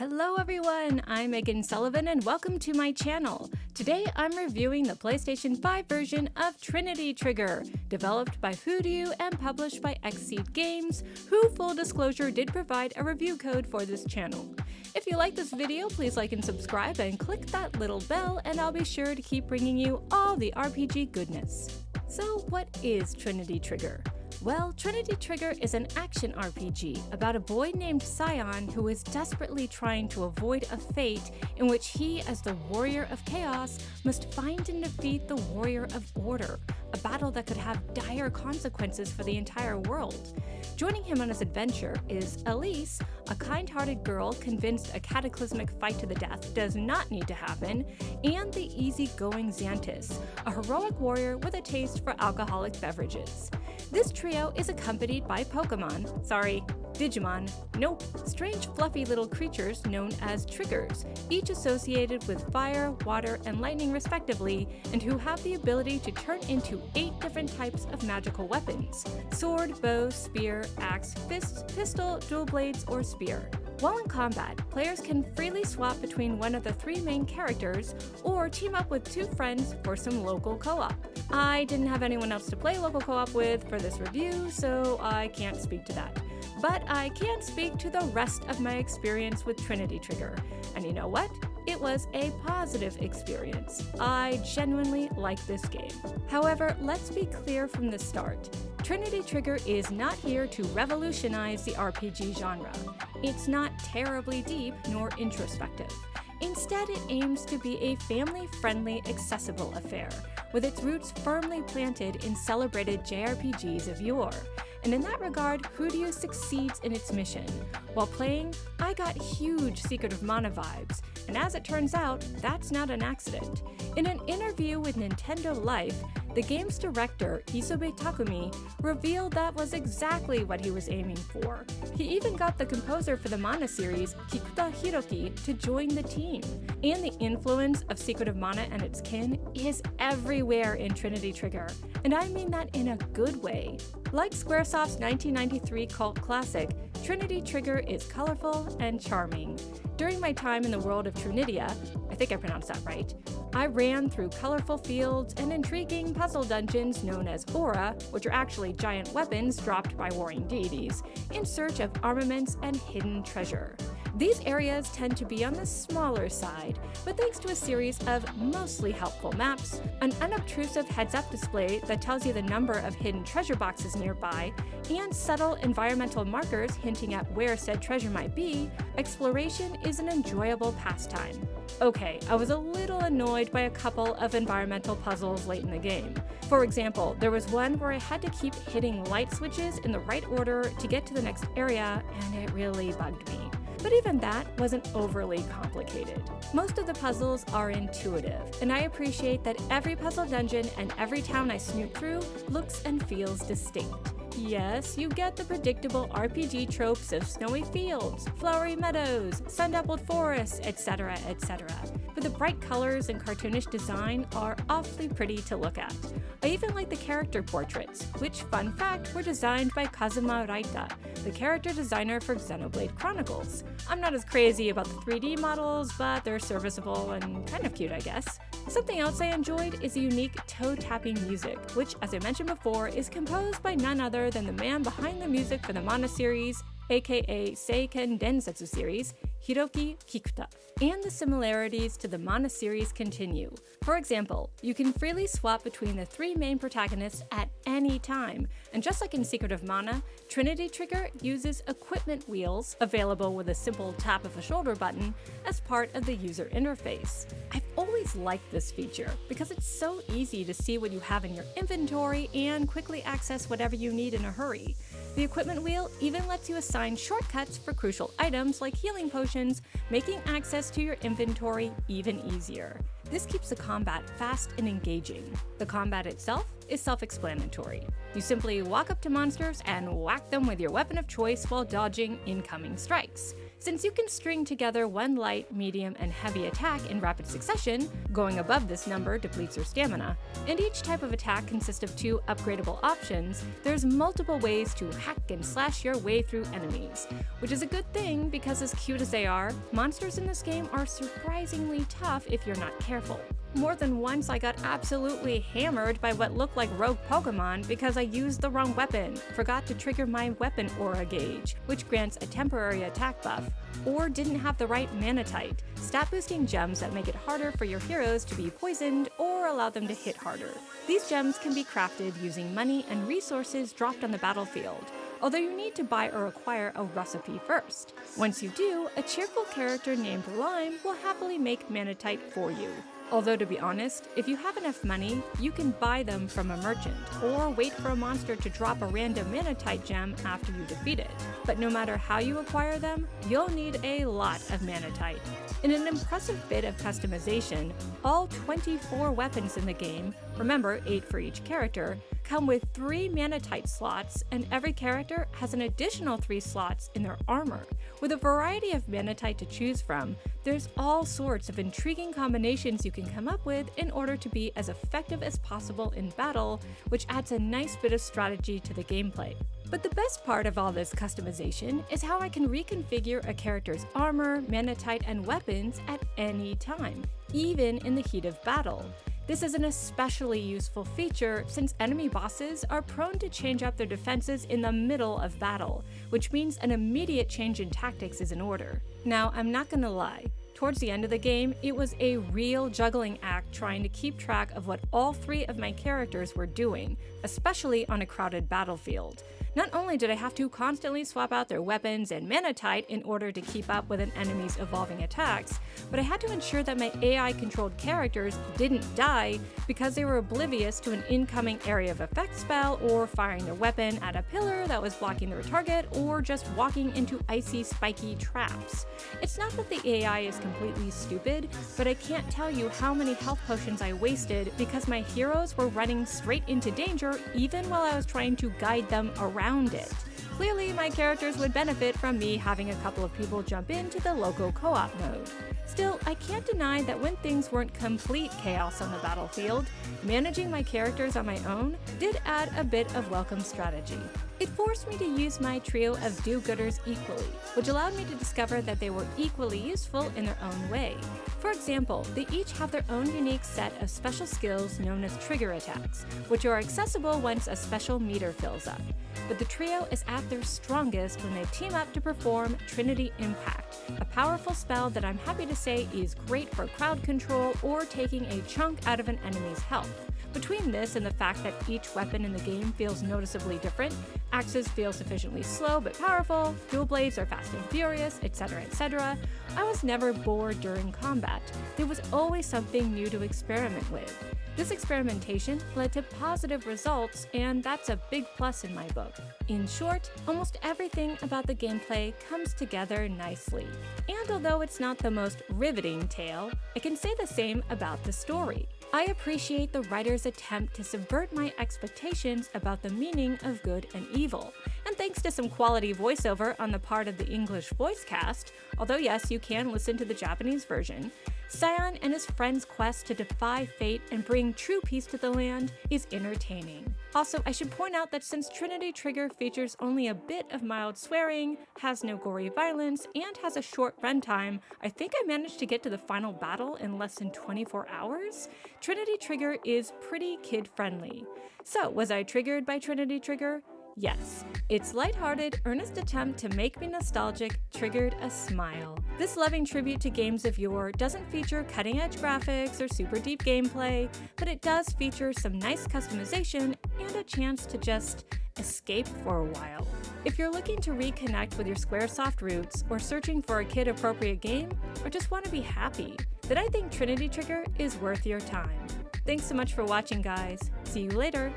Hello everyone, I'm Megan Sullivan and welcome to my channel. Today I'm reviewing the PlayStation 5 version of Trinity Trigger, developed by Voodoo and published by Xseed Games, who, full disclosure, did provide a review code for this channel. If you like this video, please like and subscribe and click that little bell and I'll be sure to keep bringing you all the RPG goodness. So what is Trinity Trigger? Well, Trinity Trigger is an action RPG about a boy named Scion who is desperately trying to avoid a fate in which he, as the Warrior of Chaos, must find and defeat the Warrior of Order, a battle that could have dire consequences for the entire world. Joining him on his adventure is Elise, a kind-hearted girl convinced a cataclysmic fight to the death does not need to happen, and the easygoing Xantis, a heroic warrior with a taste for alcoholic beverages. This trio is accompanied by Digimon, strange fluffy little creatures known as triggers, each associated with fire, water, and lightning respectively, and who have the ability to turn into 8 different types of magical weapons: sword, bow, spear, axe, fist, pistol, dual blades, or spear. While in combat, players can freely swap between one of the 3 main characters or team up with 2 friends for some local co-op. I didn't have anyone else to play local co-op with for this review, so I can't speak to that. But I can speak to the rest of my experience with Trinity Trigger. And you know what? It was a positive experience. I genuinely like this game. However, let's be clear from the start. Trinity Trigger is not here to revolutionize the RPG genre. It's not terribly deep nor introspective. Instead, it aims to be a family-friendly, accessible affair, with its roots firmly planted in celebrated JRPGs of yore. And in that regard, Voodoo succeeds in its mission. While playing, I got huge Secret of Mana vibes, and as it turns out, that's not an accident. In an interview with Nintendo Life, the game's director, Isobe Takumi, revealed that was exactly what he was aiming for. He even got the composer for the Mana series, Kikuta Hiroki, to join the team. And the influence of Secret of Mana and its kin is everywhere in Trinity Trigger, and I mean that in a good way. Like Squaresoft's 1993 cult classic, Trinity Trigger is colorful and charming. During my time in the world of Trinitia, I think I pronounced that right, I ran through colorful fields and intriguing puzzle dungeons known as Aura, which are actually giant weapons dropped by warring deities, in search of armaments and hidden treasure. These areas tend to be on the smaller side, but thanks to a series of mostly helpful maps, an unobtrusive heads-up display that tells you the number of hidden treasure boxes nearby, and subtle environmental markers hinting at where said treasure might be, exploration is an enjoyable pastime. Okay, I was a little annoyed by a couple of environmental puzzles late in the game. For example, there was one where I had to keep hitting light switches in the right order to get to the next area, and it really bugged me. But even that wasn't overly complicated. Most of the puzzles are intuitive, and I appreciate that every puzzle dungeon and every town I snoop through looks and feels distinct. Yes, you get the predictable RPG tropes of snowy fields, flowery meadows, sun-dappled forests, etc., etc. But the bright colors and cartoonish design are awfully pretty to look at. I even like the character portraits, which, fun fact, were designed by Kazuma Raita, the character designer for Xenoblade Chronicles. I'm not as crazy about the 3D models, but they're serviceable and kind of cute, I guess. Something else I enjoyed is the unique toe-tapping music, which, as I mentioned before, is composed by none other than the man behind the music for the Mana series, aka Seiken Densetsu series, Hiroki Kikuta. And the similarities to the Mana series continue. For example, you can freely swap between the 3 main protagonists at any time, and just like in Secret of Mana, Trinity Trigger uses equipment wheels, available with a simple tap of a shoulder button, as part of the user interface. I've always liked this feature because it's so easy to see what you have in your inventory and quickly access whatever you need in a hurry. The equipment wheel even lets you assign shortcuts for crucial items like healing potions, making access to your inventory even easier. This keeps the combat fast and engaging. The combat itself is self-explanatory. You simply walk up to monsters and whack them with your weapon of choice while dodging incoming strikes. Since you can string together one light, medium, and heavy attack in rapid succession, going above this number depletes your stamina, and each type of attack consists of 2 upgradable options, there's multiple ways to hack and slash your way through enemies. Which is a good thing because as cute as they are, monsters in this game are surprisingly tough if you're not careful. More than once I got absolutely hammered by what looked like rogue Pokemon because I used the wrong weapon, forgot to trigger my weapon aura gauge, which grants a temporary attack buff, or didn't have the right Manatite, stat boosting gems that make it harder for your heroes to be poisoned or allow them to hit harder. These gems can be crafted using money and resources dropped on the battlefield, although you need to buy or acquire a recipe first. Once you do, a cheerful character named Lime will happily make Manatite for you. Although to be honest, if you have enough money, you can buy them from a merchant, or wait for a monster to drop a random Manatite gem after you defeat it. But no matter how you acquire them, you'll need a lot of Manatite. In an impressive bit of customization, all 24 weapons in the game, remember 8 for each character, come with 3 Manatite slots, and every character has an additional 3 slots in their armor. With a variety of Manatite to choose from, there's all sorts of intriguing combinations you can come up with in order to be as effective as possible in battle, which adds a nice bit of strategy to the gameplay. But the best part of all this customization is how I can reconfigure a character's armor, Manatite, and weapons at any time, even in the heat of battle. This is an especially useful feature since enemy bosses are prone to change up their defenses in the middle of battle, which means an immediate change in tactics is in order. Now, I'm not gonna lie, towards the end of the game, it was a real juggling act trying to keep track of what all 3 of my characters were doing, especially on a crowded battlefield. Not only did I have to constantly swap out their weapons and Manatite in order to keep up with an enemy's evolving attacks, but I had to ensure that my AI-controlled characters didn't die because they were oblivious to an incoming area of effect spell, or firing their weapon at a pillar that was blocking their target, or just walking into icy, spiky traps. It's not that the AI is completely stupid, but I can't tell you how many health potions I wasted because my heroes were running straight into danger even while I was trying to guide them around it. Clearly, my characters would benefit from me having a couple of people jump into the local co-op mode. Still, I can't deny that when things weren't complete chaos on the battlefield, managing my characters on my own did add a bit of welcome strategy. It forced me to use my trio of do-gooders equally, which allowed me to discover that they were equally useful in their own way. For example, they each have their own unique set of special skills known as trigger attacks, which are accessible once a special meter fills up. But the trio is at their strongest when they team up to perform Trinity Impact, a powerful spell that I'm happy to say is great for crowd control or taking a chunk out of an enemy's health. Between this and the fact that each weapon in the game feels noticeably different, axes feel sufficiently slow but powerful, dual blades are fast and furious, etc., I was never bored during combat. There was always something new to experiment with. This experimentation led to positive results, and that's a big plus in my book. In short, almost everything about the gameplay comes together nicely. And although it's not the most riveting tale, I can say the same about the story. I appreciate the writer's attempt to subvert my expectations about the meaning of good and evil. And thanks to some quality voiceover on the part of the English voice cast, although yes, you can listen to the Japanese version, Scion and his friend's quest to defy fate and bring true peace to the land is entertaining. Also, I should point out that since Trinity Trigger features only a bit of mild swearing, has no gory violence, and has a short runtime, I think I managed to get to the final battle in less than 24 hours. Trinity Trigger is pretty kid-friendly. So, was I triggered by Trinity Trigger? Yes. Its lighthearted, earnest attempt to make me nostalgic triggered a smile. This loving tribute to games of yore doesn't feature cutting-edge graphics or super deep gameplay, but it does feature some nice customization and a chance to just escape for a while. If you're looking to reconnect with your Squaresoft roots, or searching for a kid-appropriate game, or just want to be happy, then I think Trinity Trigger is worth your time. Thanks so much for watching, guys. See you later!